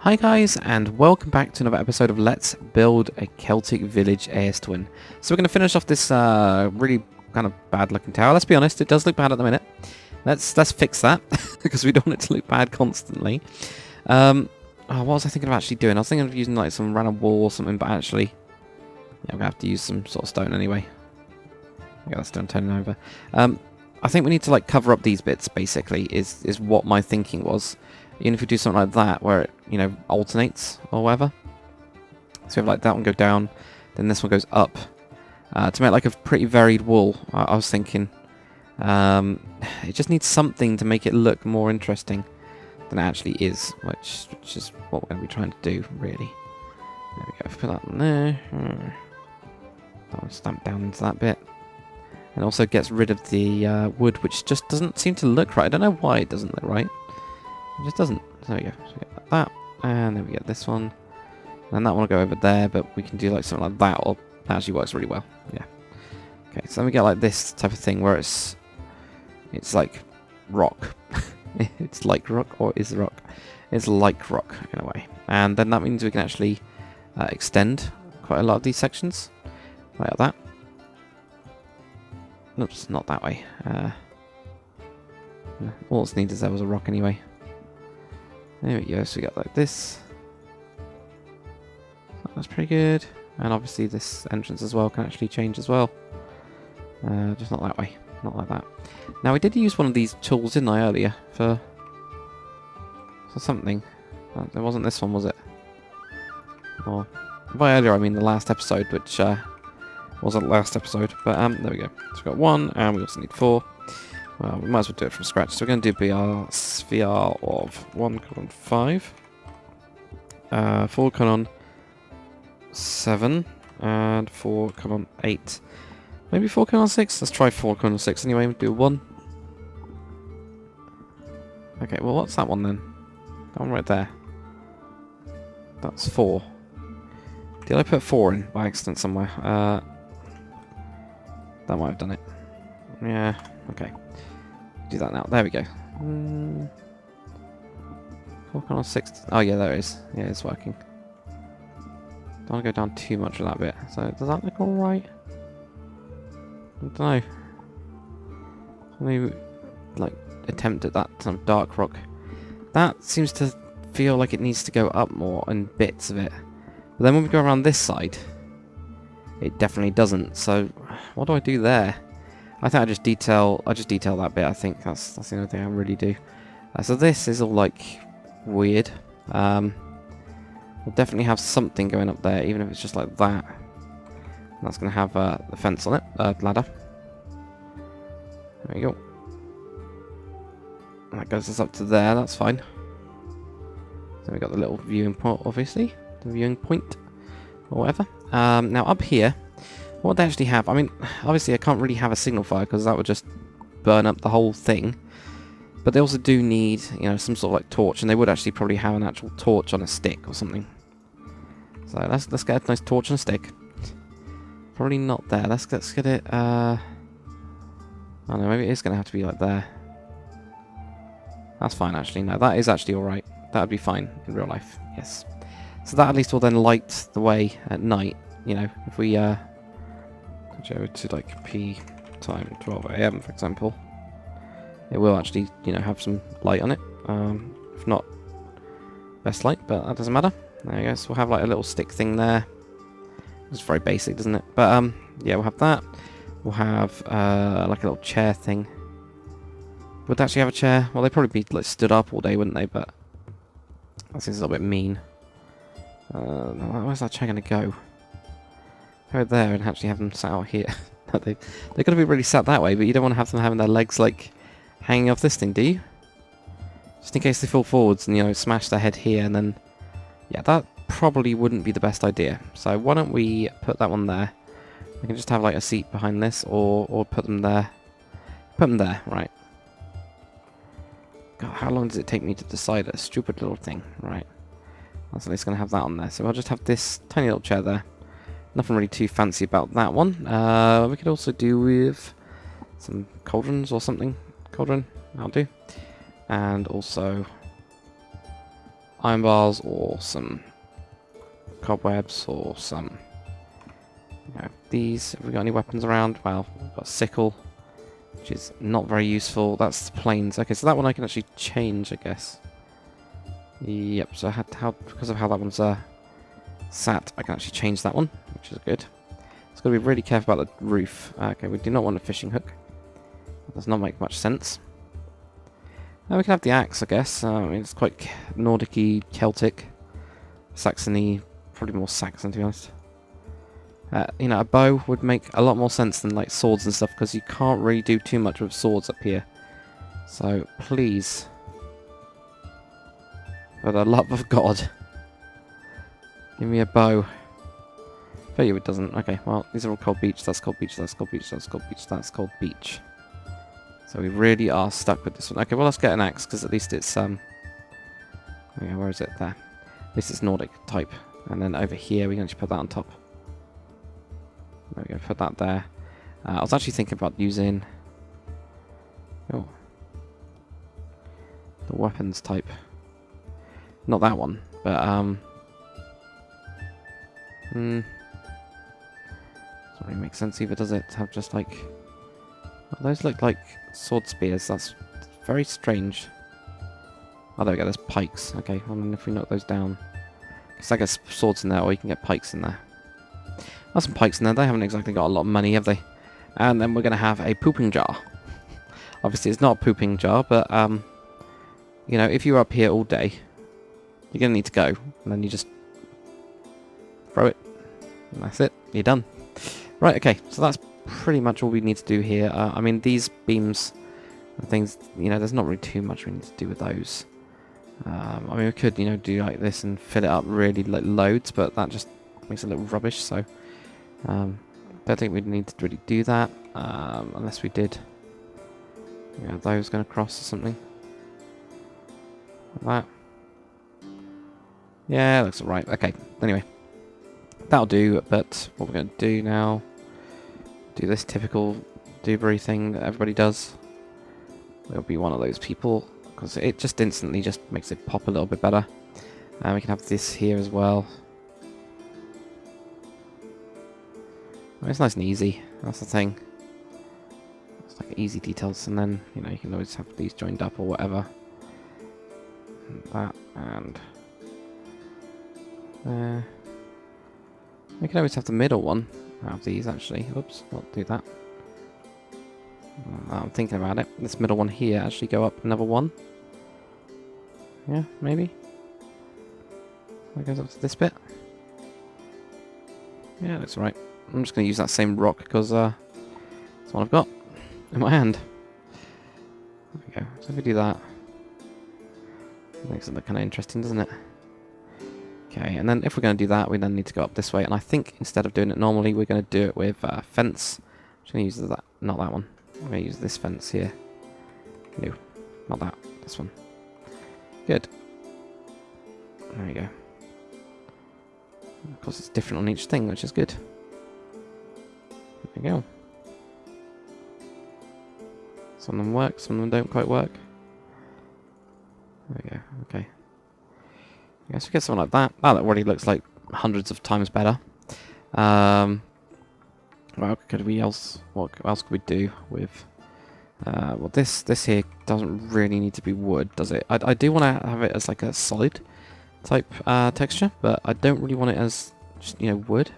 Hi guys, and welcome back to another episode of Let's Build a Celtic Village Aerstwyn. So we're going to finish off this really kind of bad looking tower. Let's be honest, it does look bad at the minute. Let's fix that, because we don't want it to look bad constantly. What was I thinking of actually doing? I was thinking of using like some random wall or something, but actually, yeah, I'm going to have to use some sort of stone anyway. Yeah, that's stone turning over. I think we need to like cover up these bits, basically, is what my thinking was. Even if we do something like that, where it, you know, alternates or whatever. So we have like that one go down, then this one goes up. To make like a pretty varied wall, I was thinking. It just needs something to make it look more interesting than it actually is, which is what we're going to be trying to do, really. There we go, put that in there. That one stamp down into that bit. And also gets rid of the wood, which just doesn't seem to look right. I don't know why it doesn't look right. It just doesn't. There we go. So we get that, and then we get this one, and that one will go over there. But we can do like something like that, or that actually works really well. Yeah. Okay. So then we get like this type of thing where it's like rock. It's like rock, or is rock? It's like rock in a way, and then that means we can actually extend quite a lot of these sections like that. Oops, not that way. All it's needed is there was a rock anyway. There we go, so we got like this. That's pretty good. And obviously this entrance as well can actually change as well. Just not that way, not like that. Now we did use one of these tools, didn't I, earlier, for something. It wasn't this one, was it? Or, by earlier I mean the last episode, which wasn't the last episode. But there we go. So we've got 1, and we also need 4. Well, we might as well do it from scratch. So we're going to do our sphere of 1 colon 5, 4 colon 7, and 4 colon 8. Maybe 4 colon 6? Let's try 4 colon 6 anyway. We'll do 1. Okay, well, what's that one then? That one right there. That's 4. Did I put 4 in by accident somewhere? That might have done it. Yeah, okay. Do that now. There we go. 4 colon 6. Oh yeah, there it is. Yeah, it's working. Don't want to go down too much with that bit. So does that look alright? I don't know. Maybe like attempt at that some dark rock. That seems to feel like it needs to go up more in bits of it. But then when we go around this side, it definitely doesn't. So what do I do there? I think I just detail that bit. I think that's the only thing I really do. So this is all like weird. We'll definitely have something going up there, even if it's just like that. And that's going to have the fence on it, ladder. There we go. And that goes us up to there. That's fine. So we got the little viewing point, obviously, the viewing point, or whatever. Now up here. What they actually have, I mean, obviously I can't really have a signal fire because that would just burn up the whole thing. But they also do need, you know, some sort of like torch, and they would actually probably have an actual torch on a stick or something. So let's get a nice torch on a stick. Probably not there. Let's get it. I don't know. Maybe it is going to have to be like there. That's fine, actually. No, that is actually all right. That would be fine in real life. Yes. So that at least will then light the way at night. You know, if we go to like P time 12 AM for example, it will actually, you know, have some light on it. If not best light, but that doesn't matter. There you go. So we'll have like a little stick thing there. It's very basic, doesn't it? But yeah, we'll have that. We'll have like a little chair thing. Would they actually have a chair? Well, they'd probably be like stood up all day, wouldn't they? But that seems a little bit mean. Where's that chair gonna go? Go there and actually have them sat out here. They're going to be really sat that way, but you don't want to have them having their legs like hanging off this thing, do you? Just in case they fall forwards and, you know, smash their head here, and then yeah, that probably wouldn't be the best idea. So why don't we put that one there? We can just have like a seat behind this, or put them there. Put them there, right? God, how long does it take me to decide a stupid little thing? Right. That's at least going to have that on there. So I'll just have this tiny little chair there. Nothing really too fancy about that one. We could also do with some cauldrons or something. Cauldron, that'll do. And also iron bars or some cobwebs or some... You know, these. Have we got any weapons around? Well, we've got a sickle, which is not very useful. That's the planes. Okay, so that one I can actually change, I guess. Yep, so because of how that one's sat, I can actually change that one, which is good. It's got to be really careful about the roof. Okay, we do not want a fishing hook. That does not make much sense. Now we can have the axe, I guess. I mean, it's quite Nordic-y, Celtic, Saxony, probably more Saxon to be honest. You know, a bow would make a lot more sense than like swords and stuff, because you can't really do too much with swords up here. So please, for the love of God, give me a bow. Bet you it doesn't. Okay, well, these are all called beach. That's called beach. That's called beach. That's called beach. That's called beach. So we really are stuck with this one. Okay, well, let's get an axe, because at least it's yeah, where is it? There. At least it's Nordic type. And then over here we can actually put that on top. There we go, put that there. I was actually thinking about using the weapons type. Not that one, but doesn't really make sense either, does it? To have just like, well, those look like sword spears. That's very strange. Oh, there we go. There's pikes. Okay, well, then if we knock those down, because I guess swords in there, or you can get pikes in there. There's some pikes in there. They haven't exactly got a lot of money, have they? And then we're going to have a pooping jar. Obviously, it's not a pooping jar, but you know, if you're up here all day, you're going to need to go, and then you just throw it, and that's it. You're done. Right. Okay. So that's pretty much all we need to do here. I mean, these beams and things, you know, there's not really too much we need to do with those. I mean, we could, you know, do like this and fill it up really like loads, but that just makes it look rubbish. So, don't think we need to really do that unless we did. Yeah, those going to cross or something like that. Yeah, looks alright. Okay. Anyway, that'll do. But what we're going to do now, do this typical Dewberry thing that everybody does. We'll be one of those people, because it just instantly just makes it pop a little bit better. And we can have this here as well. It's nice and easy. That's the thing. It's like easy details, and then, you know, you can always have these joined up or whatever. And that, and there. We can always have the middle one out of these, actually. Oops, not do that. I'm thinking about it. This middle one here actually go up another one. Yeah, maybe. That goes up to this bit. Yeah, that's right. I'm just going to use that same rock because that's what I've got in my hand. There we go. So if we do that, it makes it look kind of interesting, doesn't it? Okay, and then if we're going to do that, we then need to go up this way. And I think instead of doing it normally, we're going to do it with fence. I'm going to use that, not that one. I'm going to use this fence here. No, not that. This one. Good. There we go. Of course, it's different on each thing, which is good. There we go. Some of them work, some of them don't quite work. There we go. Okay. I guess we get something like that. That already looks like hundreds of times better. Well, could we else? What else could we do with? Well, this here doesn't really need to be wood, does it? I do want to have it as like a solid type texture, but I don't really want it as just, you know, wood.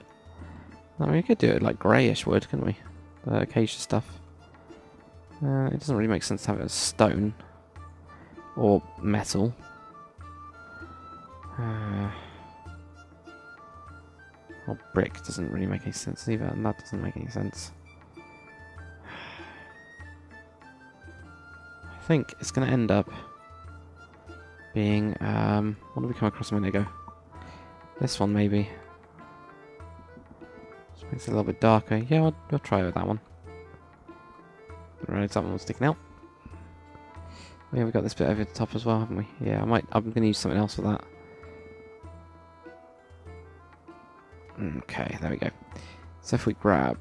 I mean, we could do it like greyish wood, couldn't we? The acacia stuff. It doesn't really make sense to have it as stone or metal. Or brick doesn't really make any sense either, and that doesn't make any sense. I think it's going to end up being, what did we come across a minute ago? This one, maybe. Just makes it a little bit darker. Yeah, we'll try with that one. Didn't realise that one was sticking out. Yeah, we got this bit over the top as well, haven't we? Yeah, I'm going to use something else for that. Okay, there we go. So if we grab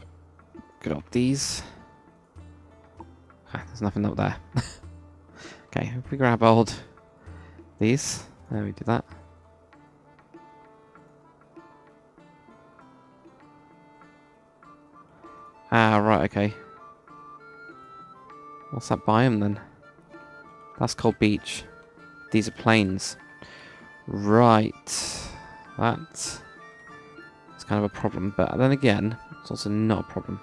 good old these. There's nothing up there. Okay, if we grab old these, there we do that. Ah, right, okay. What's that biome then? That's called beach. These are plains. Right. That's kind of a problem, but then again, it's also not a problem.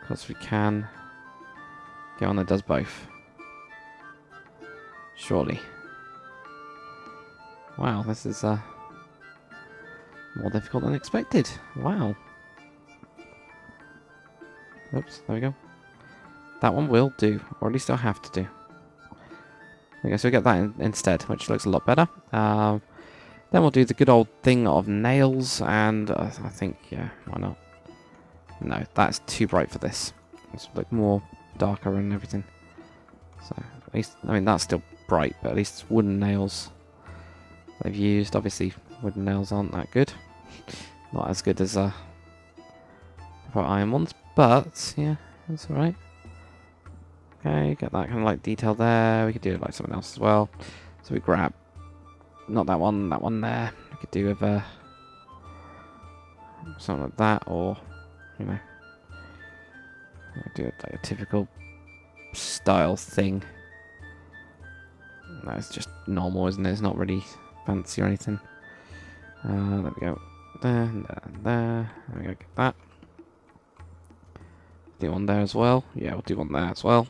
Because we can get one that does both. Surely. Wow, this is more difficult than expected. Wow. Oops, there we go. That one will do, or at least I'll have to do. Okay, so we get that instead, which looks a lot better. Then we'll do the good old thing of nails, and I think, yeah, why not? No, that's too bright for this. It's like more darker and everything. So, at least, I mean, that's still bright, but at least it's wooden nails they've used. Obviously, wooden nails aren't that good. Not as good as iron ones, but, yeah, that's alright. Okay, get that kind of like detail there. We could do it like something else as well. So we grab, not that one there. We could do with something like that, or, you know, do it like a typical style thing. No, it's just normal, isn't it? It's not really fancy or anything. There we go. There. There we go, get that. Do one there as well. Yeah, we'll do one there as well.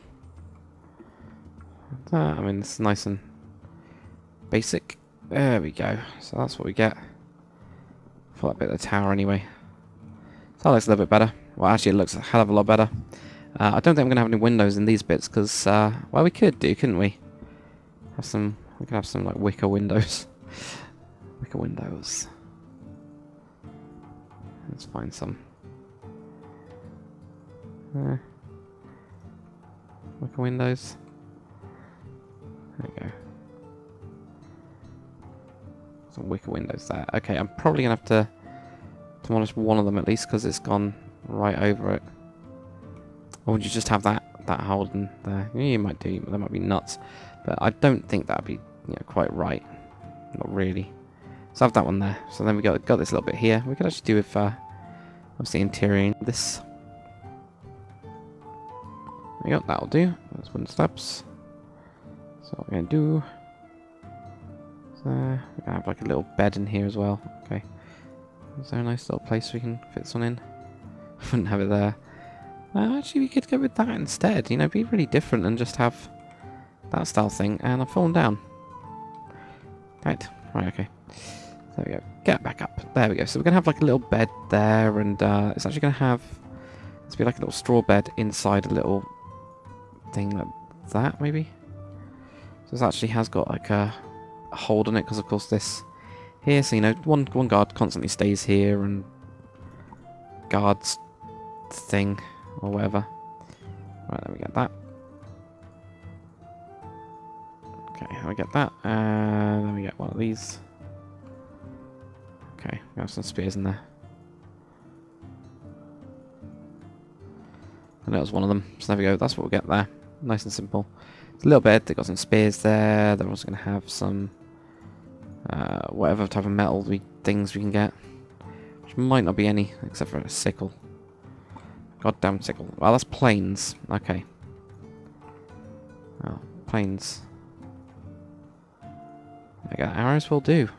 I mean, it's nice and basic. There we go. So that's what we get for that bit of the tower anyway. So that looks a little bit better. Well, actually, it looks a hell of a lot better. I don't think I'm going to have any windows in these bits because, well, we could do, couldn't we? We could have some like wicker windows. Wicker windows. Let's find some. Wicker windows. There we go. Some wicker windows there. Okay, I'm probably going to have to demolish one of them at least because it's gone right over it. Or would you just have that holding there? Yeah, you might do. That might be nuts. But I don't think that would be quite right. Not really. So I have that one there. So then we got this little bit here. We could actually do with obviously interior this. There we go. That'll do. Those wooden steps. So what we're going to do... So we're going to have like a little bed in here as well. Okay. Is there a nice little place we can fit this one in? I wouldn't have it there. Actually, we could go with that instead. You know, be really different and just have that style thing. And I've fallen down. Right, okay. There we go. Get back up. There we go. So we're going to have like a little bed there. And it's actually going to have... It's be like a little straw bed inside a little thing like that, maybe? So this actually has got like a hold on it because, of course, this here. So, you know, one guard constantly stays here and guards thing or whatever. Right, then we get that. Okay, I get that. And then we get one of these. Okay, we have some spears in there. And that was one of them. So there we go. That's what we'll get there. Nice and simple. It's a little bit. They've got some spears there. They're also going to have some whatever type of metal things we can get. Which might not be any, except for a sickle. Goddamn sickle. Well, that's plains. Okay. Oh, plains. Okay, arrows will do.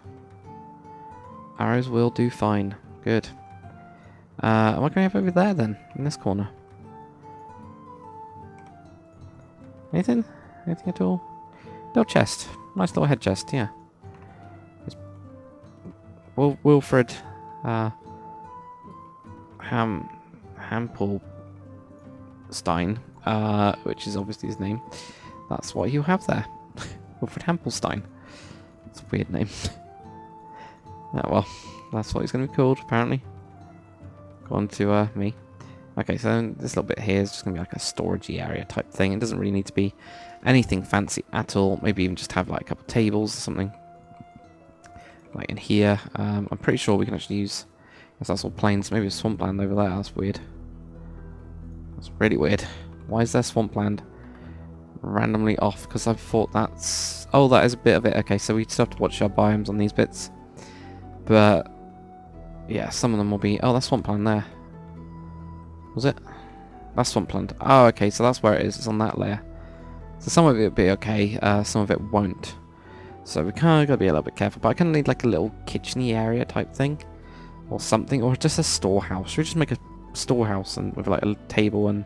Arrows will do fine. Good. What can we have over there then? In this corner? Anything? Anything at all? Little chest. Nice little head chest, yeah. It's Wilfred Hampelstein, which is obviously his name. That's what you have there. Wilfred Hampelstein. It's a weird name. Yeah, well, that's what he's going to be called, apparently. Go on to me. Okay, so this little bit here is just going to be like a storagey area type thing. It doesn't really need to be anything fancy at all. Maybe even just have like a couple of tables or something. Like in here. I'm pretty sure we can actually use... Yes, that's all plains. Maybe a swampland over there. That's weird. That's really weird. Why is there swampland randomly off? Because I thought that's... Oh, that is a bit of it. Okay, so we still have to watch our biomes on these bits. But... Yeah, some of them will be... Oh, that's swampland there. Was it? That's swampland. Oh, okay, so that's where it is. It's on that layer. So some of it will be okay, some of it won't. So we kind of got to be a little bit careful. But I kind of need like a little kitcheny area type thing. Or something. Or just a storehouse. Should we just make a storehouse and with like a table and...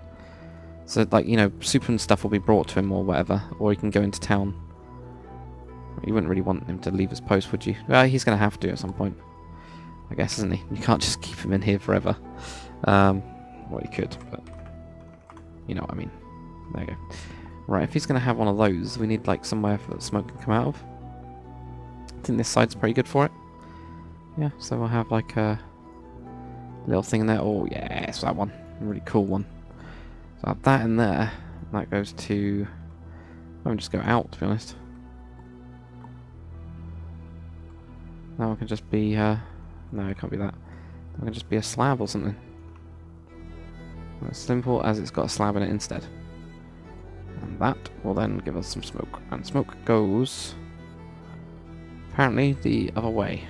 So like, you know, soup and stuff will be brought to him or whatever. Or he can go into town. You wouldn't really want him to leave his post, would you? Well, he's going to have to at some point. I guess, isn't he? You can't just keep him in here forever. Well, you could, but... You know what I mean. There you go. Right, if he's going to have one of those, we need like somewhere for the smoke can come out of. I think this side's pretty good for it. Yeah, so we'll have like a little thing in there. Oh, yes, that one. A really cool one. So I'll have that in there. That goes to... I won't just go out, to be honest. That one can just be... no, it can't be that. That can just be a slab or something. As simple as it's got a slab in it instead. And that will then give us some smoke. And smoke goes... apparently the other way.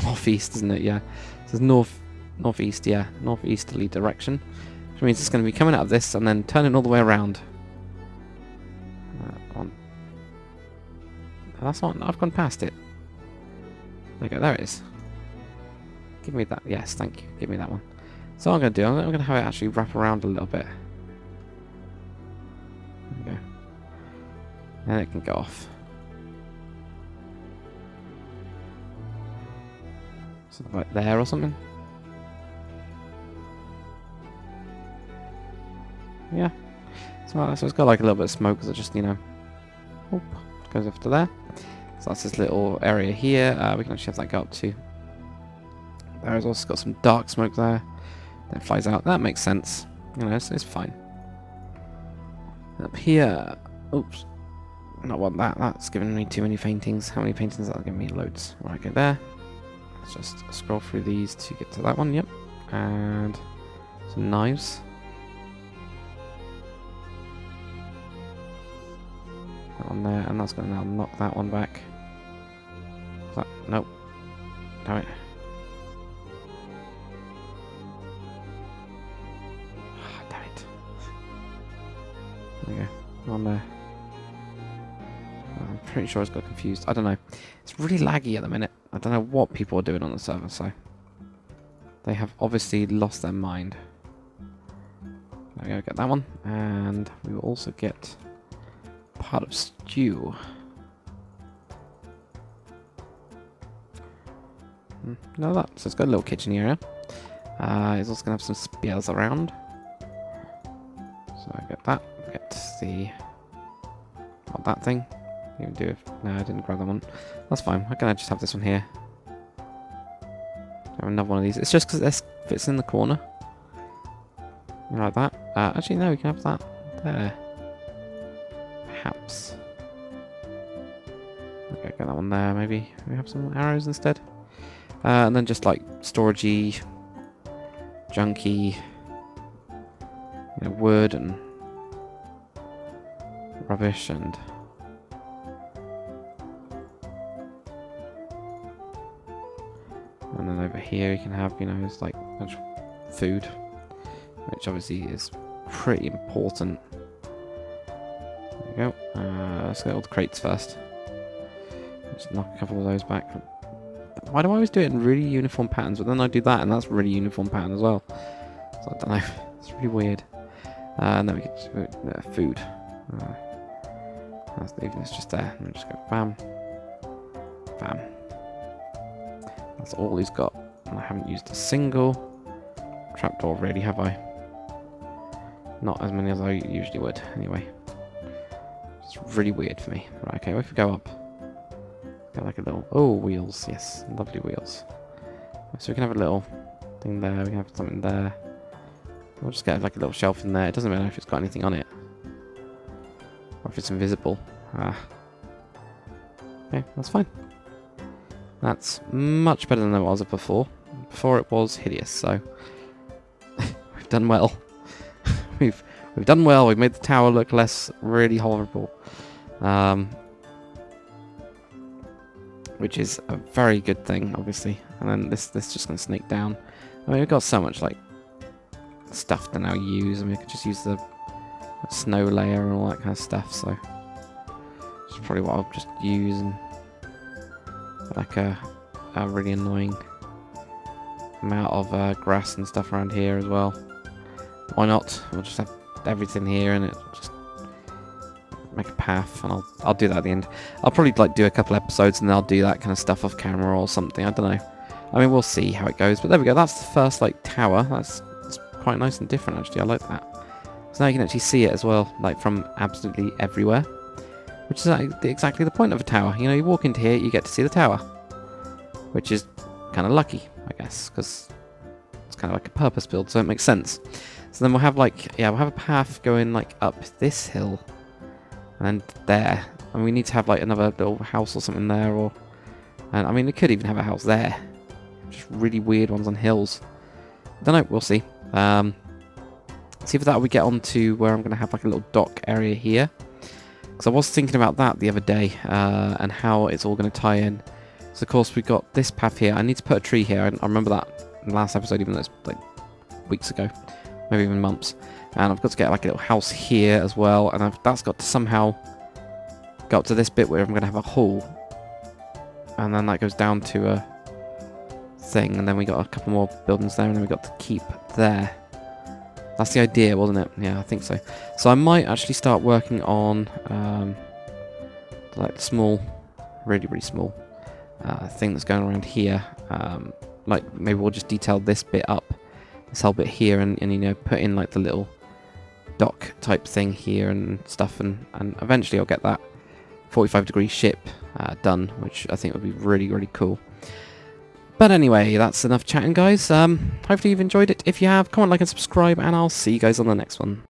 Northeast, isn't it? Yeah. It says northeast, yeah. Northeasterly direction. Which means it's going to be coming out of this and then turning all the way around. On. That's not... I've gone past it. There you go. There it is. Give me that. Yes, thank you. Give me that one. So what I'm going to do, I'm going to have it actually wrap around a little bit. There we go. And it can go off. Something like there or something. Yeah. So it's got like a little bit of smoke because it just, you know, whoop, goes off to there. So that's this little area here. We can actually have that go up to. There's also got some dark smoke there. That flies out. That makes sense. You know, it's fine. Up here. Oops. Not want that. That's giving me too many paintings. How many paintings? That'll give me loads. Right, go there. Let's just scroll through these to get to that one. Yep. And some knives. That one there. And that's going to now knock that one back. That, nope. Damn it. There you go. On there. I'm pretty sure it's got confused. I don't know. It's really laggy at the minute. I don't know what people are doing on the server, so... They have obviously lost their mind. There we go, get that one. And we will also get part of stew. No, that. So it's got a little kitchen area. It's also going to have some spears around. So I get that. Get the... What, that thing? Even do it. No, I didn't grab that one. That's fine. Why can't I just have this one here? Have another one of these. It's just because this fits in the corner. You know, like that. Actually, no, we can have that there. Perhaps. Okay, get that one there. Maybe we have some arrows instead. And then just like storagey, junky, you know, wood and rubbish and then over here you can have, you know, it's like actual food, which obviously is pretty important. There we go. Let's get all the crates first. Just knock a couple of those back. Why do I always do it in really uniform patterns, but then I do that and that's really uniform pattern as well? So I don't know. It's really weird. And then we get food. That's even it's just there. And just go bam, bam. That's all he's got. And I haven't used a single trapdoor really, have I? Not as many as I usually would, anyway. It's really weird for me. Right, okay, if we go up. Got like a little... Oh, wheels, yes. Lovely wheels. So we can have a little thing there. We can have something there. We'll just get like a little shelf in there. It doesn't matter if it's got anything on it. Or if it's invisible. Okay, that's fine. That's much better than it was before. Before it was hideous, so... we've done well. We've done well. We've made the tower look less really horrible. Which is a very good thing, obviously. And then this just going to sneak down. I mean, we've got so much, like, stuff to now use. I mean, I could just use the snow layer and all that kind of stuff, so it's probably what I'll just use, and like a really annoying amount of grass and stuff around here as well. Why not? We'll just have everything here and it just make a path, and I'll do that at the end. I'll probably like do a couple episodes and then I'll do that kind of stuff off camera or something. I don't know. I mean, we'll see how it goes. But there we go. That's the first like tower. That's quite nice and different actually. I like that. So now you can actually see it as well, like from absolutely everywhere, which is exactly the point of a tower. You know, you walk into here, you get to see the tower, which is kind of lucky, I guess, because it's kind of like a purpose build, so it makes sense. So then we'll have like, yeah, we'll have a path going like up this hill and there, and we need to have like another little house or something there, or, and I mean, it could even have a house there. Just really weird ones on hills. Don't know, we'll see. See if that we get on to where I'm going to have like a little dock area here, because I was thinking about that the other day, and how it's all going to tie in. So of course we've got this path here. I need to put a tree here. I remember that in the last episode, even though it's like weeks ago, maybe even months. And I've got to get like a little house here as well, and that's got to somehow go up to this bit where I'm going to have a hall, and then that goes down to a thing, and then we got a couple more buildings there, and then we got to keep there. That's the idea, wasn't it? Yeah, I think so. So I might actually start working on like small, really small thing that's going around here. Like maybe we'll just detail this bit up, this whole bit here, and you know, put in like the little dock type thing here and stuff, and eventually I'll get that 45-degree ship done, which I think would be really cool. But anyway, that's enough chatting, guys. Hopefully you've enjoyed it. If you have, comment, like, and subscribe, and I'll see you guys on the next one.